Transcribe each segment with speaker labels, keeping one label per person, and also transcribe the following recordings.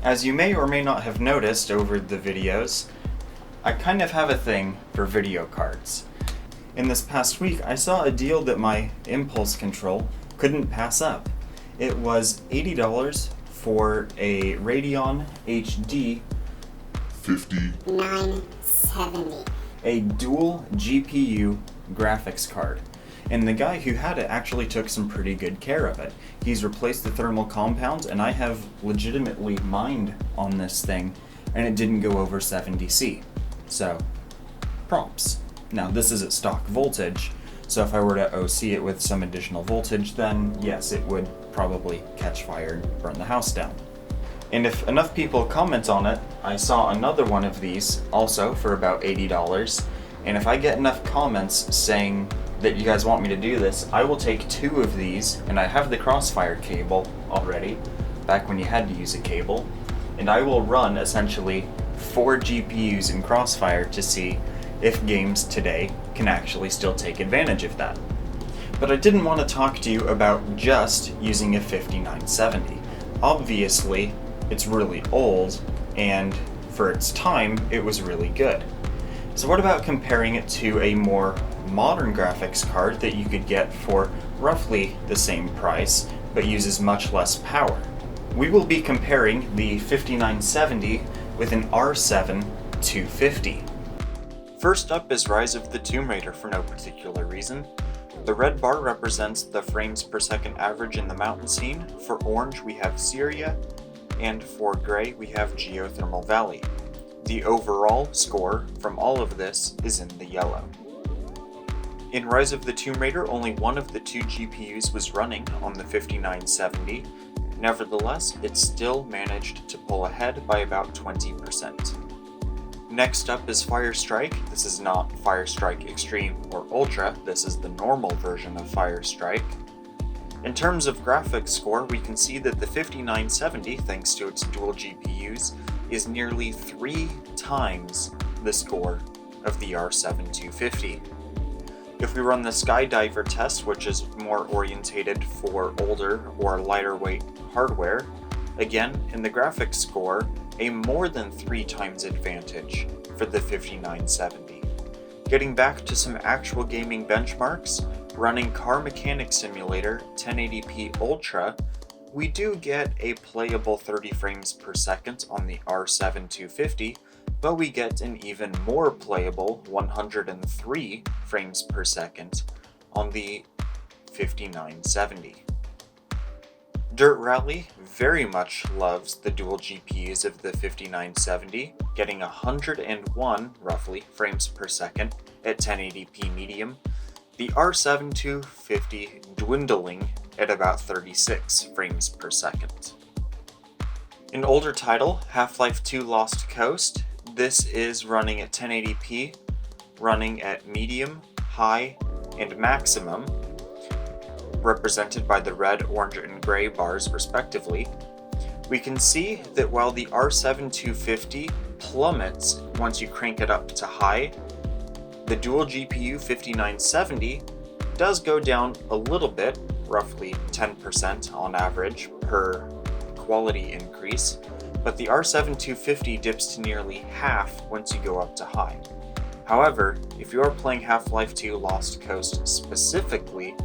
Speaker 1: As you may or may not have noticed over the videos, I kind of have a thing for video cards. In this past week, I saw a deal that my impulse control couldn't pass up. It was $80 for a Radeon HD
Speaker 2: 5970.
Speaker 1: a dual GPU graphics card. And the guy who had it actually took some pretty good care of it. He's replaced the thermal compound, and I have legitimately mined on this thing, and it didn't go over 70C. So, props. Now, this is at stock voltage, so if I were to OC it with some additional voltage, then yes, it would probably catch fire and burn the house down. And if enough people comment on it, I saw another one of these also for about $80, and if I get enough comments saying that you guys want me to do this, I will take 2 of these, and I have the Crossfire cable already, back when you had to use a cable, and I will run essentially 4 GPUs in Crossfire to see if games today can actually still take advantage of that. But I didn't want to talk to you about just using a 5970. Obviously, it's really old, and for its time, it was really good. So what about comparing it to a more modern graphics card that you could get for roughly the same price, but uses much less power? We will be comparing the 5970 with an R7 250. First up is Rise of the Tomb Raider for no particular reason. The red bar represents the frames per second average in the mountain scene. For orange we have Syria, and for gray we have Geothermal Valley. The overall score from all of this is in the yellow. In Rise of the Tomb Raider, only one of the 2 GPUs was running on the 5970. Nevertheless, it still managed to pull ahead by about 20%. Next up is Firestrike. This is not Firestrike Extreme or Ultra, this is the normal version of Firestrike. In terms of graphics score, we can see that the 5970, thanks to its dual GPUs, is nearly 3 times the score of the R7 250. If we run the Skydiver test, which is more orientated for older or lighter weight hardware, again, in the graphics score, a more than 3 times advantage for the 5970. Getting back to some actual gaming benchmarks, running Car Mechanic Simulator 1080p Ultra, we do get a playable 30 frames per second on the R7 250, but we get an even more playable 103 frames per second on the 5970. Dirt Rally very much loves the dual GPUs of the 5970, getting 101 roughly frames per second at 1080p medium. The R7 250 dwindling at about 36 frames per second. An older title, Half-Life 2 Lost Coast, this is running at 1080p, running at medium, high, and maximum, represented by the red, orange, and gray bars respectively. We can see that while the R7 250 plummets once you crank it up to high, the dual GPU 5970 does go down a little bit, roughly 10% on average per quality increase, but the R7 250 dips to nearly half once you go up to high. However, if you are playing Half-Life 2 Lost Coast specifically,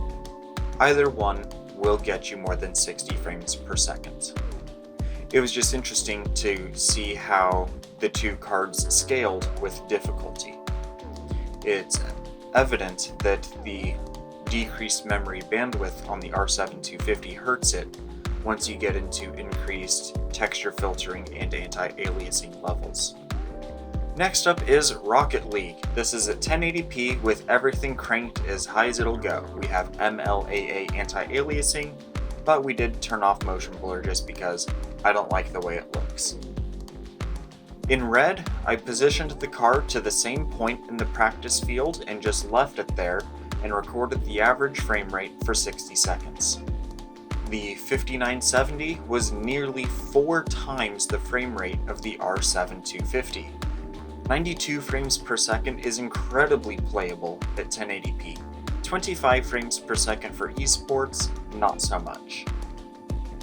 Speaker 1: either one will get you more than 60 frames per second. It was just interesting to see how the 2 cards scaled with difficulty. It's evident that the decreased memory bandwidth on the R7 250 hurts it once you get into increased texture filtering and anti-aliasing levels. Next up is Rocket League. This is at 1080p with everything cranked as high as it'll go. We have MLAA anti-aliasing, but we did turn off motion blur just because I don't like the way it looks. In red, I positioned the card to the same point in the practice field and just left it there and recorded the average frame rate for 60 seconds. The 5970 was nearly 4 times the frame rate of the R7 250. 92 frames per second is incredibly playable at 1080p. 25 frames per second for esports, not so much.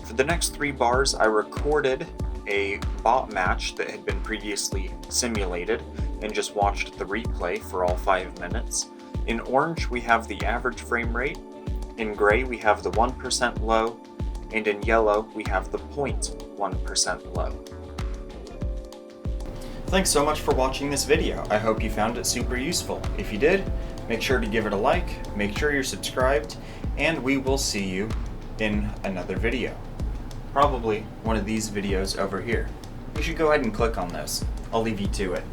Speaker 1: For the next 3 bars, I recorded a bot match that had been previously simulated and just watched the replay for all 5 minutes. In orange, we have the average frame rate. In gray, we have the 1% low. And in yellow, we have the 0.1% low. Thanks so much for watching this video. I hope you found it super useful. If you did, make sure to give it a like, make sure you're subscribed, and we will see you in another video. Probably one of these videos over here. You should go ahead and click on those. I'll leave you to it.